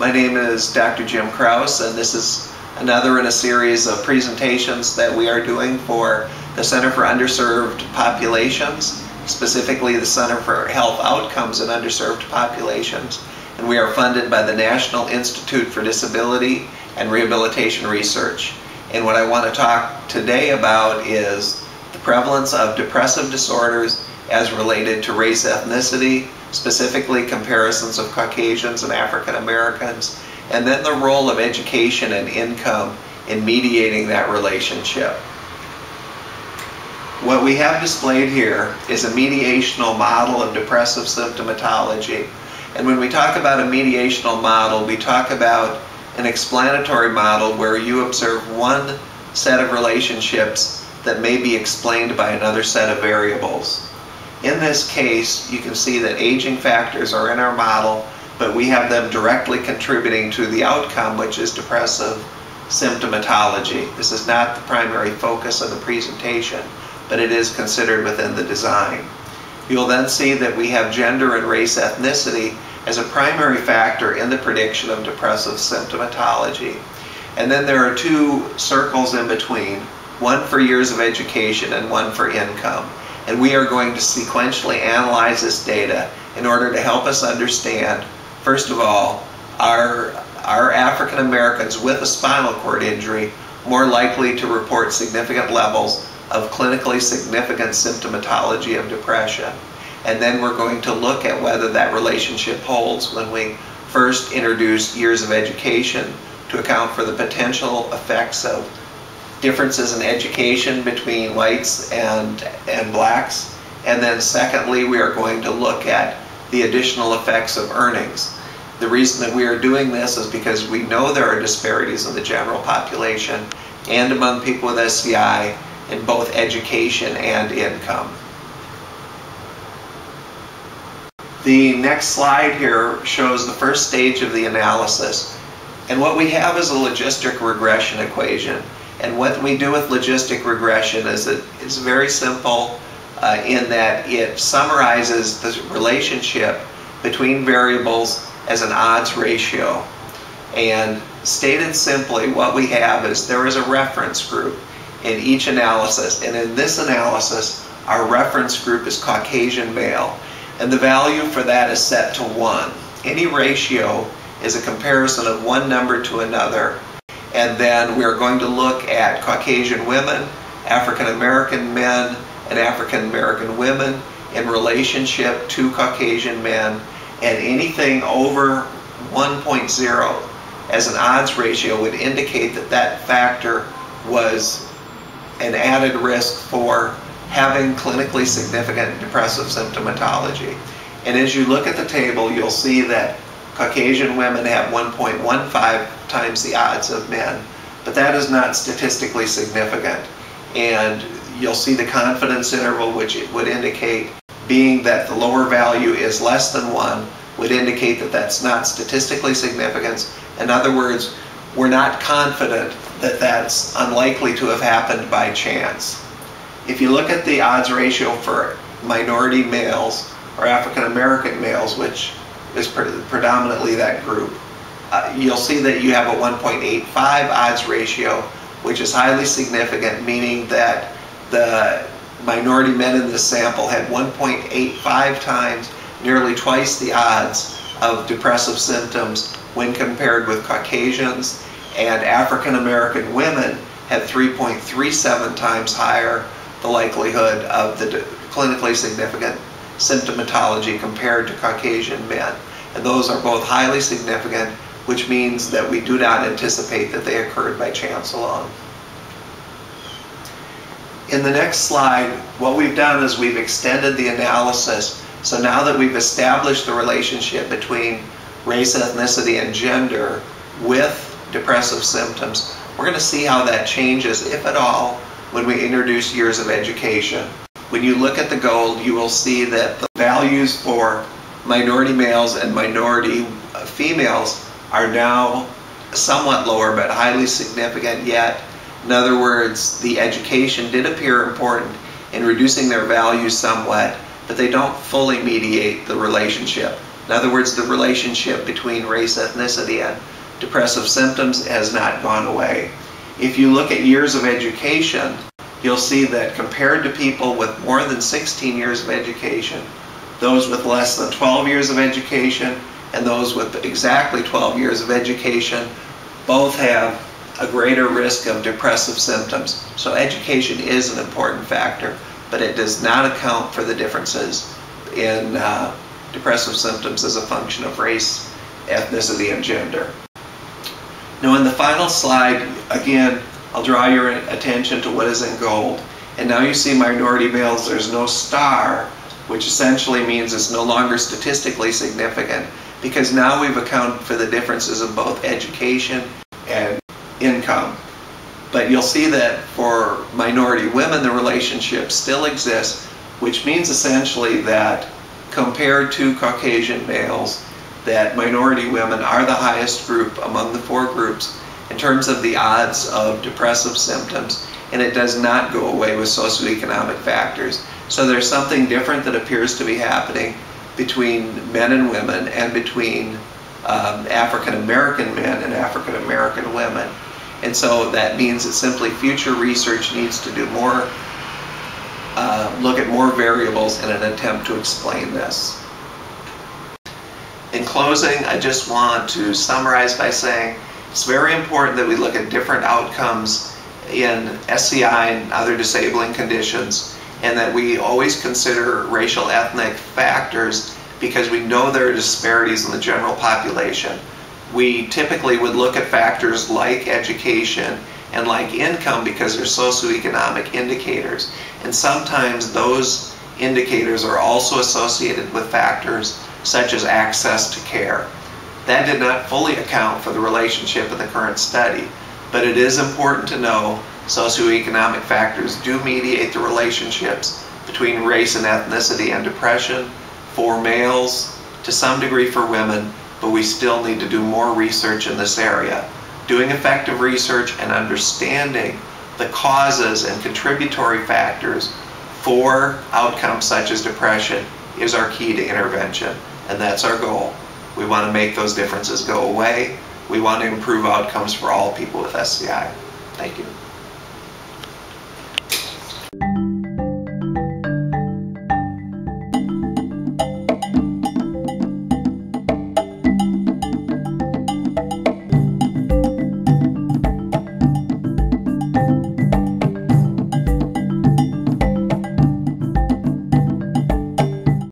My name is Dr. Jim Krause, and this is another in a series of presentations that we are doing for the Center for Underserved Populations, specifically the Center for Health Outcomes in Underserved Populations. And we are funded by the National Institute for Disability and Rehabilitation Research. And what I want to talk today about is the prevalence of depressive disorders as related to race ethnicity, specifically comparisons of Caucasians and African Americans, and then the role of education and income in mediating that relationship. What we have displayed here is a mediational model of depressive symptomatology. And when we talk about a mediational model, we talk about an explanatory model where you observe one set of relationships that may be explained by another set of variables. In this case, you can see that aging factors are in our model, but we have them directly contributing to the outcome, which is depressive symptomatology. This is not the primary focus of the presentation, but it is considered within the design. You'll then see that we have gender and race ethnicity as a primary factor in the prediction of depressive symptomatology. And then there are two circles in between, one for years of education and one for income. And we are going to sequentially analyze this data in order to help us understand, first of all, are African Americans with a spinal cord injury more likely to report significant levels of clinically significant symptomatology of depression? And then we're going to look at whether that relationship holds when we first introduce years of education to account for the potential effects of differences in education between whites and blacks. And then secondly, we are going to look at the additional effects of earnings. The reason that we are doing this is because we know there are disparities in the general population and among people with SCI in both education and income. The next slide here shows the first stage of the analysis. And what we have is a logistic regression equation. And what we do with logistic regression is that it's very simple in that it summarizes the relationship between variables as an odds ratio. And stated simply, what we have is there is a reference group in each analysis. And in this analysis, our reference group is Caucasian male. And the value for that is set to 1. Any ratio is a comparison of one number to another. And then we are going to look at Caucasian women, African American men, and African American women in relationship to Caucasian men. And anything over 1.0 as an odds ratio would indicate that that factor was an added risk for having clinically significant depressive symptomatology. And as you look at the table, you'll see that Caucasian women have 1.15 times the odds of men, but that is not statistically significant. And you'll see the confidence interval, which it would indicate, being that the lower value is less than 1, would indicate that that's not statistically significant. In other words, we're not confident that that's unlikely to have happened by chance. If you look at the odds ratio for minority males or African American males, which is predominantly that group, you'll see that you have a 1.85 odds ratio, which is highly significant, meaning that the minority men in this sample had 1.85 times, nearly twice the odds of depressive symptoms when compared with Caucasians, and African American women had 3.37 times higher the likelihood of the clinically significant symptomatology compared to Caucasian men. And those are both highly significant, which means that we do not anticipate that they occurred by chance alone. In the next slide, what we've done is we've extended the analysis. So now that we've established the relationship between race, ethnicity, and gender with depressive symptoms, we're going to see how that changes, if at all, when we introduce years of education. When you look at the gold, you will see that the values for minority males and minority females are now somewhat lower but highly significant yet. In other words, the education did appear important in reducing their values somewhat, but they don't fully mediate the relationship. In other words, the relationship between race, ethnicity, and depressive symptoms has not gone away. If you look at years of education, you'll see that compared to people with more than 16 years of education, those with less than 12 years of education and those with exactly 12 years of education both have a greater risk of depressive symptoms. So education is an important factor, but it does not account for the differences in depressive symptoms as a function of race, ethnicity, and gender. Now in the final slide, again, I'll draw your attention to what is in gold. And now you see minority males, there's no star, which essentially means it's no longer statistically significant, because now we've accounted for the differences in both education and income. But you'll see that for minority women, the relationship still exists, which means essentially that compared to Caucasian males, that minority women are the highest group among the four groups in terms of the odds of depressive symptoms, and it does not go away with socioeconomic factors. So there's something different that appears to be happening between men and women and between African American men and African American women. And so that means that simply future research needs to do more, look at more variables in an attempt to explain this. In closing, I just want to summarize by saying it's very important that we look at different outcomes in SCI and other disabling conditions, and that we always consider racial ethnic factors because we know there are disparities in the general population. We typically would look at factors like education and like income because they're socioeconomic indicators, and sometimes those indicators are also associated with factors such as access to care. That did not fully account for the relationship in the current study, but it is important to know socioeconomic factors do mediate the relationships between race and ethnicity and depression for males, to some degree for women, but we still need to do more research in this area. Doing effective research and understanding the causes and contributory factors for outcomes such as depression is our key to intervention, and that's our goal. We want to make those differences go away. We want to improve outcomes for all people with SCI. Thank you.